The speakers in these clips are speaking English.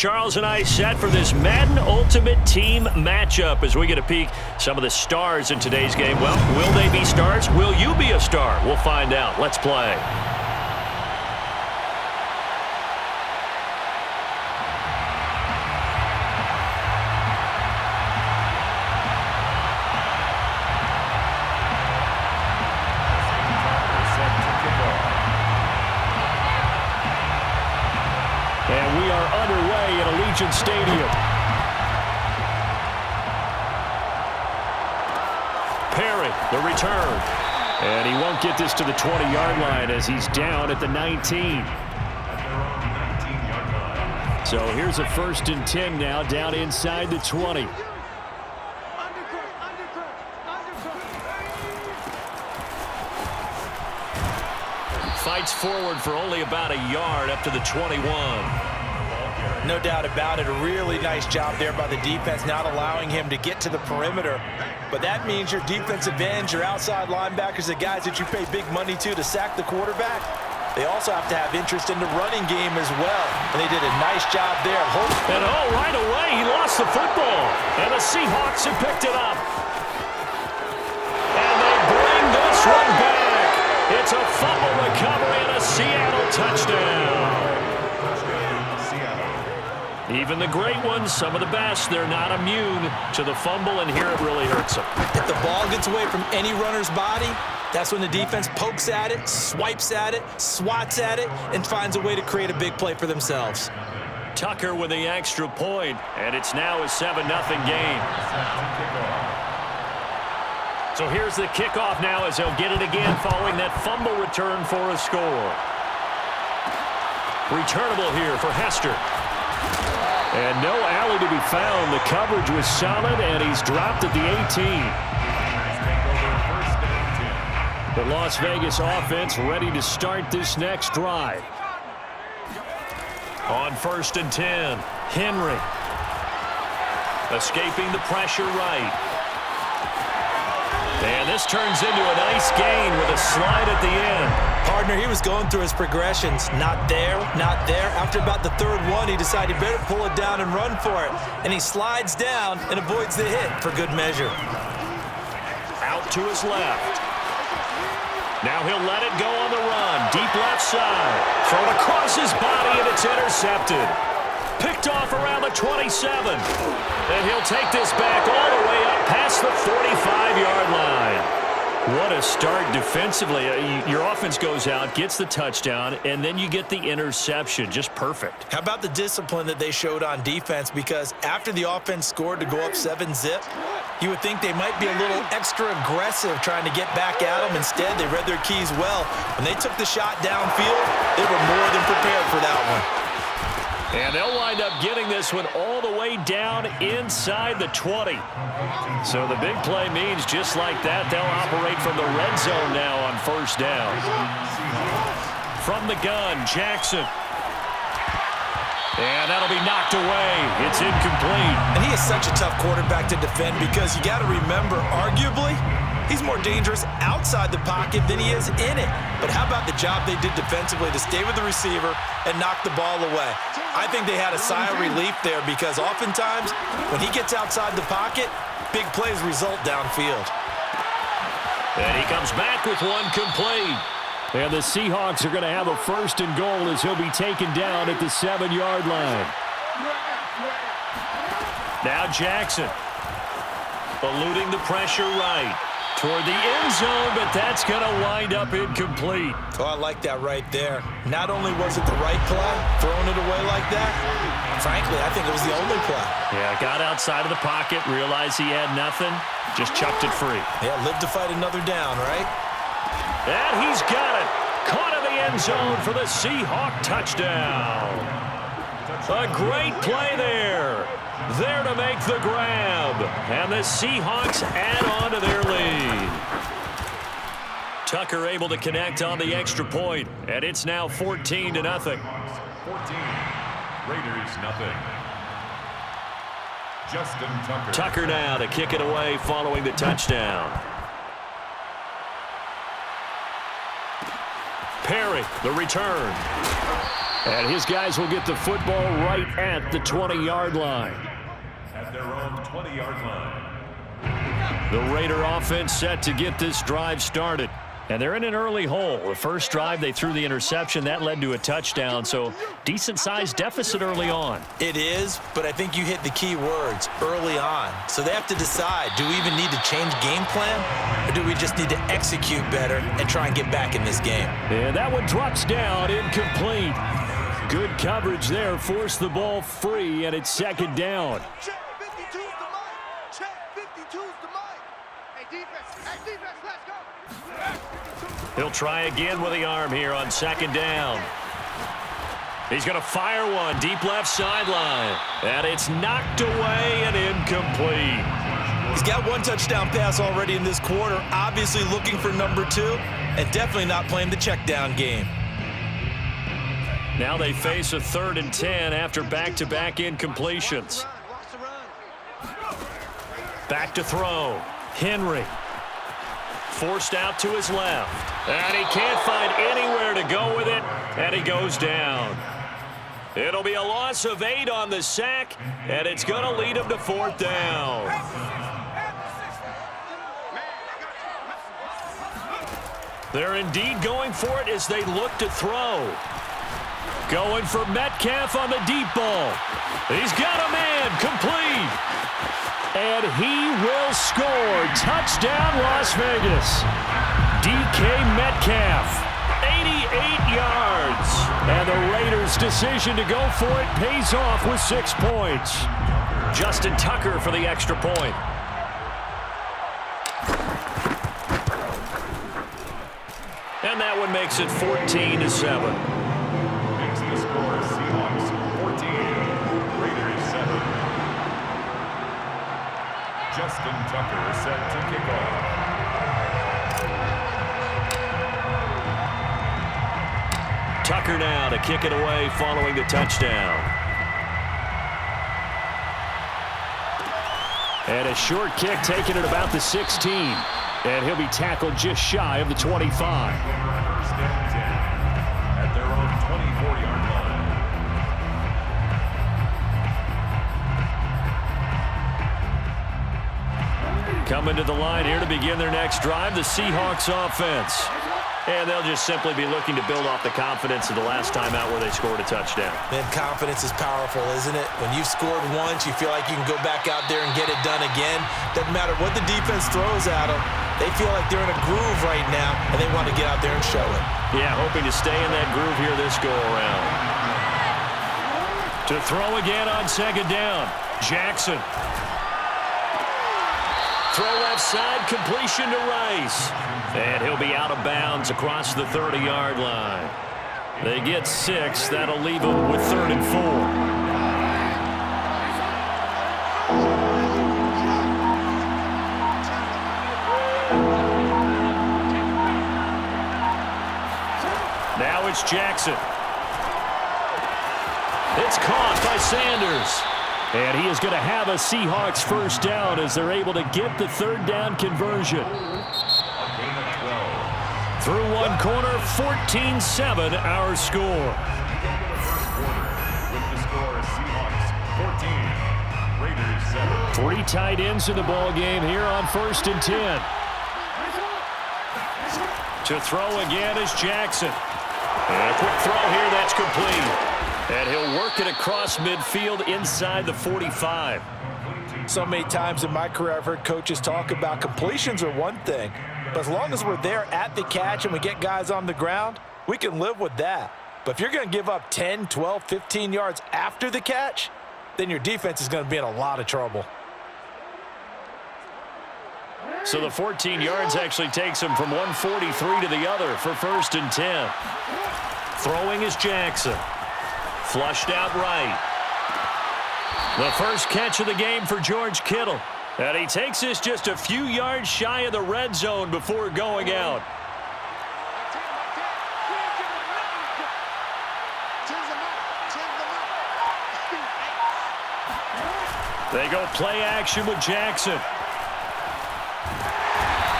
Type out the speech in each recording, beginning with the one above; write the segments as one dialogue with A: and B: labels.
A: Charles and I set for this Madden Ultimate Team matchup as we get a peek some of the stars in today's game. Well, will they be stars? Will you be a star? We'll find out. Let's play. And we are underway at Allegiant Stadium. Perry, the return. And he won't get this to the 20-yard line as he's down at the 19. So here's a 1st and 10 now, down inside the 20. Fights forward for only about a yard up to the 21.
B: No doubt about it. A really nice job there by the defense, not allowing him to get to the perimeter. But that means your defensive ends, your outside linebackers, the guys that you pay big money to sack the quarterback, they also have to have interest in the running game as well. And they did a nice job there.
A: And right away, he lost the football. And the Seahawks have picked it up. And they bring this one back. It's a fumble recovery and a Seattle touchdown. Even the great ones, some of the best, they're not immune to the fumble, and here it really hurts them.
B: If the ball gets away from any runner's body, that's when the defense pokes at it, swipes at it, swats at it, and finds a way to create a big play for themselves.
A: Tucker with the extra point, and it's now a 7-0 game. So here's the kickoff now as they'll get it again following that fumble return for a score. Returnable here for Hester. And no alley to be found. The coverage was solid, and he's dropped at the 18. The Las Vegas offense ready to start this next drive. On 1st and 10, Henry. Escaping the pressure right. And this turns into a nice gain with a slide at the end.
B: Partner, he was going through his progressions. Not there, not there. After about the 3rd one, he decided he better pull it down and run for it. And he slides down and avoids the hit for good measure.
A: Out to his left. Now he'll let it go on the run. Deep left side. Thrown across his body, and it's intercepted. Picked off around the 27. And he'll take this back all the way up past the 45-yard line. What a start defensively. Your offense goes out, gets the touchdown, and then you get the interception. Just perfect.
B: How about the discipline that they showed on defense? Because after the offense scored to go up 7-zip, you would think they might be a little extra aggressive trying to get back at them. Instead, they read their keys well. When they took the shot downfield, they were more than prepared for that one.
A: And they'll wind up getting this one all the way down inside the 20. So the big play means just like that, they'll operate from the red zone now on 1st down. From the gun, Jackson. And that'll be knocked away. It's incomplete.
B: And he is such a tough quarterback to defend because you got to remember, arguably, he's more dangerous outside the pocket than he is in it. But how about the job they did defensively to stay with the receiver and knock the ball away? I think they had a sigh of relief there because oftentimes when he gets outside the pocket, big plays result downfield.
A: And he comes back with one complete. And the Seahawks are going to have a 1st and goal as he'll be taken down at the 7-yard line. Now Jackson. Eluding the pressure right. Toward the end zone, but that's going to wind up incomplete.
B: Oh, I like that right there. Not only was it the right play, throwing it away like that, frankly, I think it was the only play.
A: Yeah, got outside of the pocket, realized he had nothing, just chucked it free.
B: Yeah, live to fight another down, right?
A: And he's got it. Caught in the end zone for the Seahawk touchdown. A great play there. There to make the grab. And the Seahawks add on to their lead. Tucker able to connect on the extra point. And it's now 14-0. 14.
C: Raiders nothing. Justin Tucker.
A: Tucker now to kick it away following the touchdown. Perry, the return. And his guys will get the football right at the 20-yard line.
C: At their own 20-yard line.
A: The Raider offense set to get this drive started. And they're in an early hole. The first drive, they threw the interception. That led to a touchdown, so decent-sized deficit early on.
B: It is, but I think you hit the key words, early on. So they have to decide, do we even need to change game plan, or do we just need to execute better and try and get back in this game?
A: And that one drops down, incomplete. Good coverage there, forced the ball free, and it's second down.
D: Check 52's the mic. Check 52's the mic. Hey, defense, let's go.
A: He'll try again with the arm here on second down. He's going to fire one deep left sideline. And it's knocked away and incomplete.
B: He's got one touchdown pass already in this quarter, obviously looking for number 2, and definitely not playing the check down game.
A: Now they face a 3rd and 10 after back-to-back incompletions. Back to throw. Henry. Forced out to his left. And he can't find anywhere to go with it, and he goes down. It'll be a loss of 8 on the sack, and it's going to lead him to 4th down. They're indeed going for it as they look to throw. Going for Metcalf on the deep ball. He's got a man, complete. And he will score. Touchdown, Las Vegas. DK Metcalf, 88 yards. And the Raiders' decision to go for it pays off with 6 points. Justin Tucker for the extra point. And that one makes it 14-7.
C: Makes the score Seahawks 14, Raiders 7. Justin Tucker set to kick off.
A: Tucker now to kick it away following the touchdown. And a short kick taken at about the 16. And he'll be tackled just shy of the 25.
C: First and 10 at their own 24-yard line.
A: Coming to the line here to begin their next drive, the Seahawks offense. And they'll just simply be looking to build off the confidence of the last time out where they scored a touchdown.
B: Man, confidence is powerful, isn't it? When you've scored once, you feel like you can go back out there and get it done again. Doesn't matter what the defense throws at them. They feel like they're in a groove right now, and they want to get out there and show it.
A: Yeah, hoping to stay in that groove here this go-around. To throw again on second down, Jackson. Throw left side, completion to Rice. And he'll be out of bounds across the 30-yard line. They get 6. That'll leave them with 3rd and 4. Now it's Jackson. It's caught by Sanders. And he is going to have a Seahawks first down as they're able to get the 3rd down conversion. Through one corner, 14-7 our score.
C: With the score, Seahawks 14, Raiders 7.
A: 3 tight ends in the ball game here on 1st and 10. To throw again is Jackson. And a quick throw here, that's complete. And he'll work it across midfield inside the 45.
B: So many times in my career, I've heard coaches talk about completions are one thing, but as long as we're there at the catch and we get guys on the ground, we can live with that. But if you're going to give up 10, 12, 15 yards after the catch, then your defense is going to be in a lot of trouble.
A: So the 14 yards actually takes him from 143 to the other for 1st and 10. Throwing is Jackson. Flushed out right. The first catch of the game for George Kittle. And he takes this just a few yards shy of the red zone before going out. They go play action with Jackson.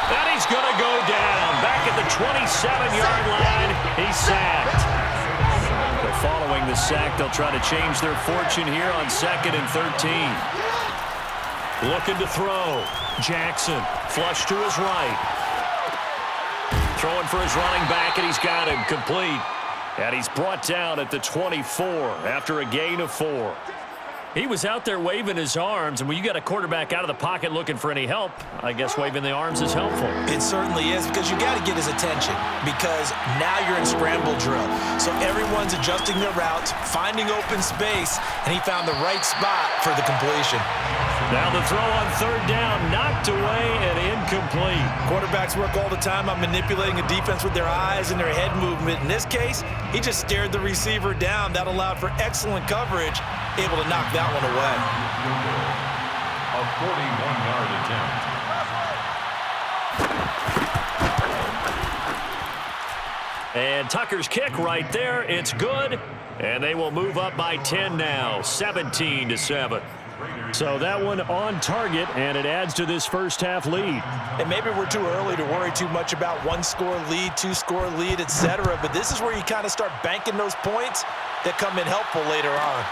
A: And he's going to go down. Back at the 27-yard line, he's sacked. The following the sack. They'll try to change their fortune here on 2nd and 13. Looking to throw. Jackson, flush to his right. Throwing for his running back, and he's got him complete. And he's brought down at the 24 after a gain of 4. He was out there waving his arms, and when you got a quarterback out of the pocket looking for any help, I guess waving the arms is helpful.
B: It certainly is, because you got to get his attention, because now you're in scramble drill. So everyone's adjusting their routes, finding open space, and he found the right spot for the completion.
A: Now the throw on 3rd down, knocked away and incomplete.
B: Quarterbacks work all the time on manipulating a defense with their eyes and their head movement. In this case, he just stared the receiver down. That allowed for excellent coverage, able to knock that one away.
C: A 41-yard attempt.
A: And Tucker's kick right there. It's good. And they will move up by 10 now, 17-7. So that one on target, and it adds to this first half lead.
B: And maybe we're too early to worry too much about 1-score lead, 2-score lead, etc. But this is where you kind of start banking those points that come in helpful later on.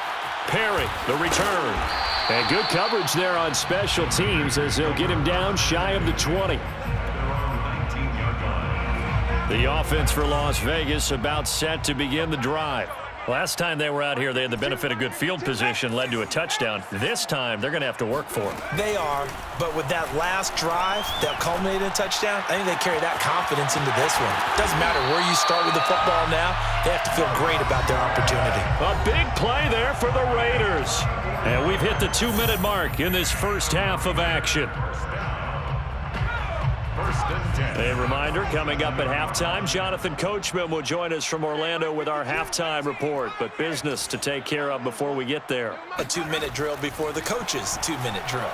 A: Perry, the return. And good coverage there on special teams as they'll get him down shy of the 20. The offense for Las Vegas about set to begin the drive. Last time they were out here, they had the benefit of good field position, led to a touchdown. This time, they're going to have to work for it.
B: They are, but with that last drive that culminated in a touchdown, I think they carry that confidence into this one. Doesn't matter where you start with the football now, they have to feel great about their opportunity.
A: A big play there for the Raiders. And we've hit the 2-minute mark in this first half of action. A reminder, coming up at halftime, Jonathan Coachman will join us from Orlando with our halftime report, but business to take care of before we get there.
B: A 2-minute drill before the coach's 2-minute drill.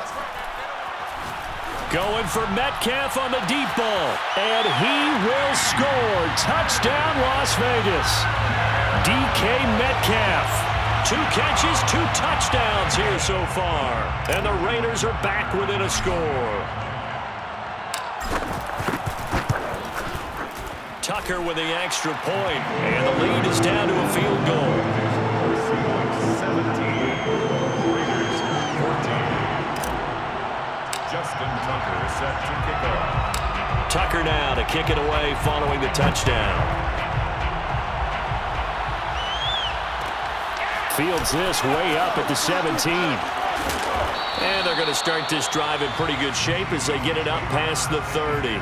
A: Going for Metcalf on the deep ball, and he will score. Touchdown, Las Vegas. DK Metcalf. 2 catches, 2 touchdowns here so far, and the Raiders are back within a score. Tucker with the extra point, and the lead is down to a field goal.
C: 17, Raiders 14. Justin Tucker is set to kick off.
A: Tucker now to kick it away following the touchdown. Fields this way up at the 17. And they're going to start this drive in pretty good shape as they get it up past the 30.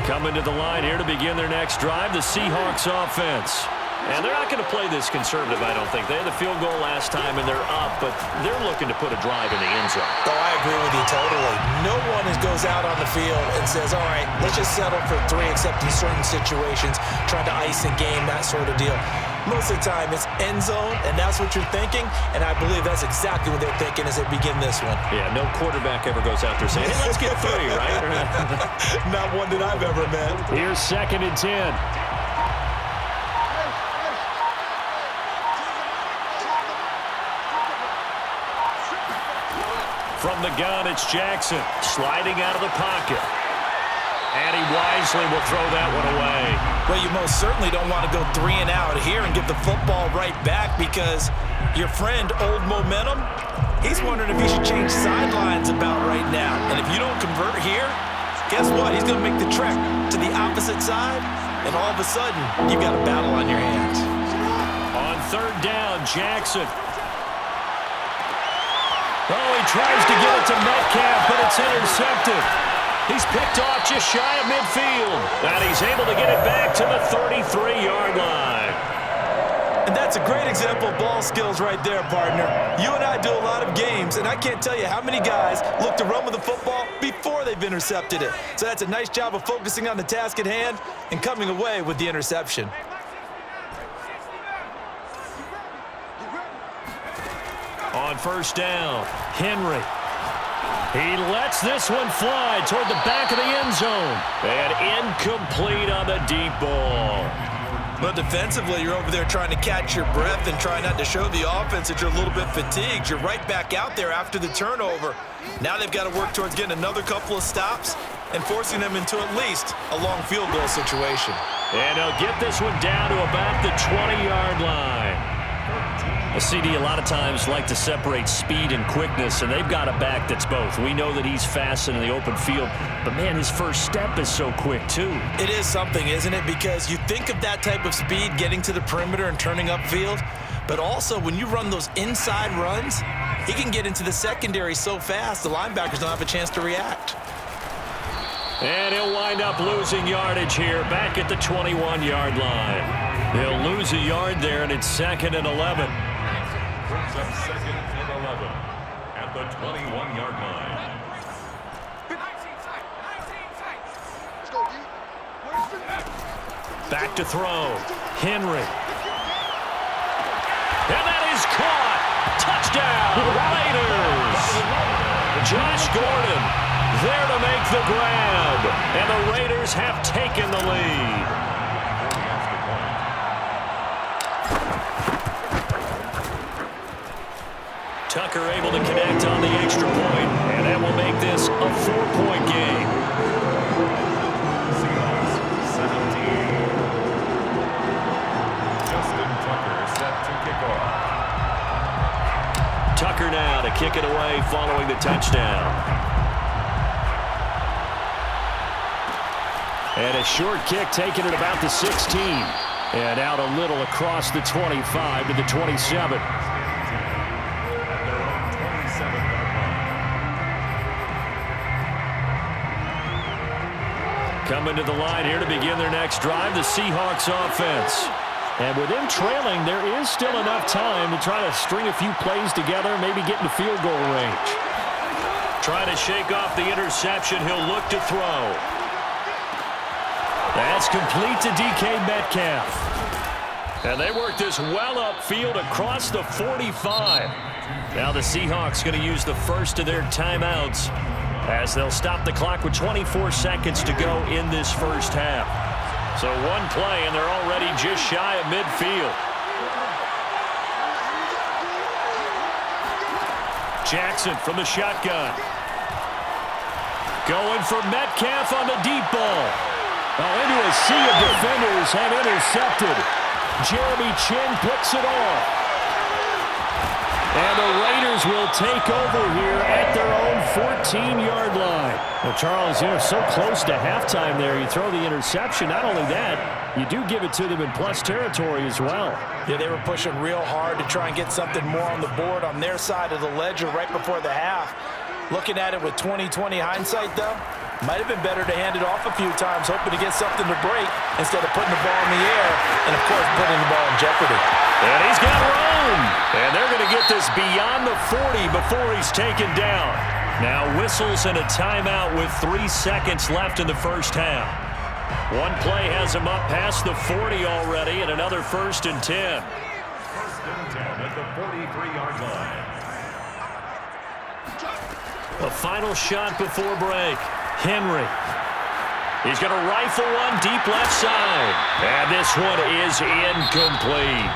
A: Coming to the line here to begin their next drive, the Seahawks offense. And they're not going to play this conservative, I don't think. They had the field goal last time, and they're up, but they're looking to put a drive in the end zone.
B: Oh, I agree with you totally. No one goes out on the field and says, all right, let's just settle for 3, except in certain situations, trying to ice a game, that sort of deal. Most of the time, it's end zone, and that's what you're thinking, and I believe that's exactly what they're thinking as they begin this one.
A: Yeah, no quarterback ever goes out there saying, hey, let's get 3, right?
B: Not one that I've ever met.
A: Here's 2nd and 10. From the gun, it's Jackson sliding out of the pocket. And he wisely will throw that one away.
B: Well, you most certainly don't want to go 3 and out here and give the football right back, because your friend, Old Momentum, he's wondering if he should change sidelines about right now. And if you don't convert here, guess what? He's going to make the trek to the opposite side, and all of a sudden, you've got a battle on your hands.
A: On 3rd down, Jackson. Oh, he tries to get it to Metcalf, but it's intercepted. He's picked off just shy of midfield. And he's able to get it back to the 33-yard line.
B: And that's a great example of ball skills right there, partner. You and I do a lot of games, and I can't tell you how many guys look to run with the football before they've intercepted it. So that's a nice job of focusing on the task at hand and coming away with the interception.
A: On 1st down, Henry. He lets this one fly toward the back of the end zone. And incomplete on the deep ball.
B: But defensively, you're over there trying to catch your breath and try not to show the offense that you're a little bit fatigued. You're right back out there after the turnover. Now they've got to work towards getting another couple of stops and forcing them into at least a long field goal situation.
A: And he'll get this one down to about the 20-yard line. Well, CD, a lot of times like to separate speed and quickness, and they've got a back that's both. We know that he's fast in the open field, but, man, his first step is so quick, too.
B: It is something, isn't it? Because you think of that type of speed getting to the perimeter and turning upfield, but also when you run those inside runs, he can get into the secondary so fast the linebackers don't have a chance to react.
A: And he'll wind up losing yardage here back at the 21-yard line. They'll lose a yard there, and it's 2nd and 11.
C: Brings up 2nd and 11 at the 21-yard line.
A: Back to throw. Henry. And that is caught. Touchdown, Raiders. Josh Gordon there to make the grab. And the Raiders have taken the lead. Tucker able to connect on the extra point, and that will make this a 4-point game.
C: Seahawks 17. Justin Tucker set to kick off.
A: Tucker now to kick it away following the touchdown. And a short kick taken at about the 16. And out a little across the 25 to the 27. Coming to the line here to begin their next drive, the Seahawks offense. And with them trailing, there is still enough time to try to string a few plays together, maybe get into field goal range. Trying to shake off the interception, he'll look to throw. That's complete to DK Metcalf. And they work this well upfield across the 45. Now the Seahawks going to use the first of their timeouts as they'll stop the clock with 24 seconds to go in this first half. So one play, and they're already just shy of midfield. Jackson from the shotgun. Going for Metcalf on the deep ball. Oh, into a sea of defenders and intercepted. Jeremy Chinn picks it off. And the Raiders will take over here at their own 14-yard line. Well, Charles, so close to halftime there. You throw the interception. Not only that, you do give it to them in plus territory as well.
B: Yeah, they were pushing real hard to try and get something more on the board on their side of the ledger right before the half. Looking at it with 20/20 hindsight, though, might have been better to hand it off a few times, hoping to get something to break instead of putting the ball in the air and, of course, putting the ball in jeopardy.
A: And he's got room. And they're going to get this beyond the 40 before he's taken down. Now whistles and a timeout with 3 seconds left in the first half. One play has him up past the 40 already, and another 1st and 10.
C: 1st and 10 at the 43-yard line.
A: The final shot before break. Henry. He's going to rifle one deep left side. And this one is incomplete.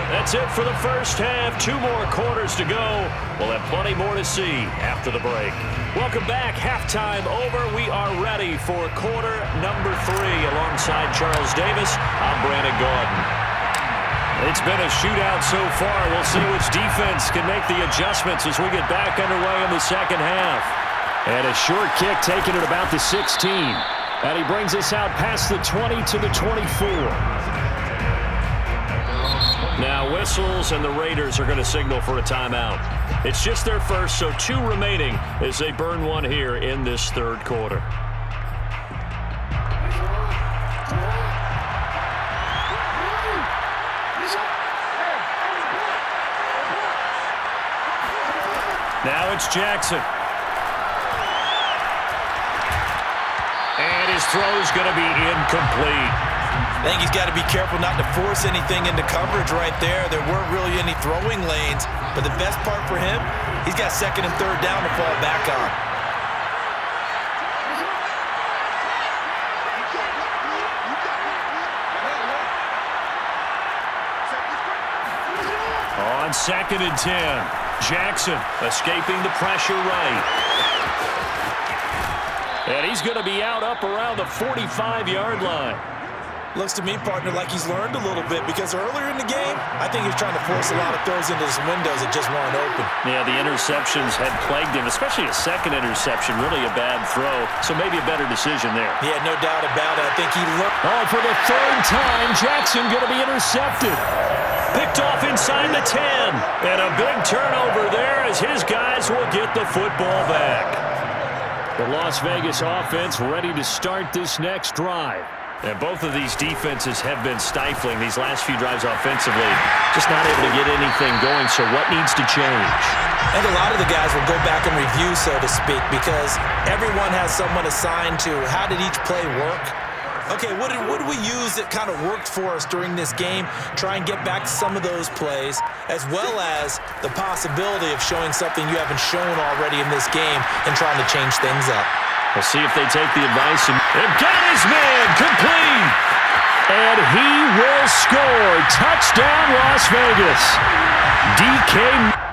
A: That's it for the first half. 2 more quarters to go. We'll have plenty more to see after the break. Welcome back. Halftime over. We are ready for quarter number 3. Alongside Charles Davis, I'm Brandon Gaudin. It's been a shootout so far. We'll see which defense can make the adjustments as we get back underway in the second half. And a short kick taken at about the 16. And he brings us out past the 20 to the 24. Now whistles, and the Raiders are going to signal for a timeout. It's just their first, so 2 remaining as they burn one here in this third quarter. Now it's Jackson. And his throw's going to be incomplete.
B: I think he's got to be careful not to force anything into coverage right there. There weren't really any throwing lanes, but the best part for him, he's got 2nd and 3rd down to fall back on.
A: On 2nd and 10, Jackson escaping the pressure right. And he's going to be out up around the 45-yard line.
B: Looks to me, partner, like he's learned a little bit because earlier in the game, I think he was trying to force a lot of throws into some windows that just weren't open.
A: Yeah, the interceptions had plagued him, especially a second interception, really a bad throw. So maybe a better decision there.
B: Yeah, no doubt about it. I think he learned.
A: Oh, for the third time, Jackson going to be intercepted. Picked off inside the 10. And a big turnover there as his guys will get the football back. The Las Vegas offense ready to start this next drive. And both of these defenses have been stifling these last few drives offensively. Just not able to get anything going, so what needs to change?
B: And a lot of the guys will go back and review, so to speak, because everyone has someone assigned to how did each play work. Okay, what did we use that kind of worked for us during this game? Try and get back to some of those plays, as well as the possibility of showing something you haven't shown already in this game and trying to change things up.
A: We'll see if they take the advice and got his man complete. And he will score. Touchdown, Las Vegas. DK.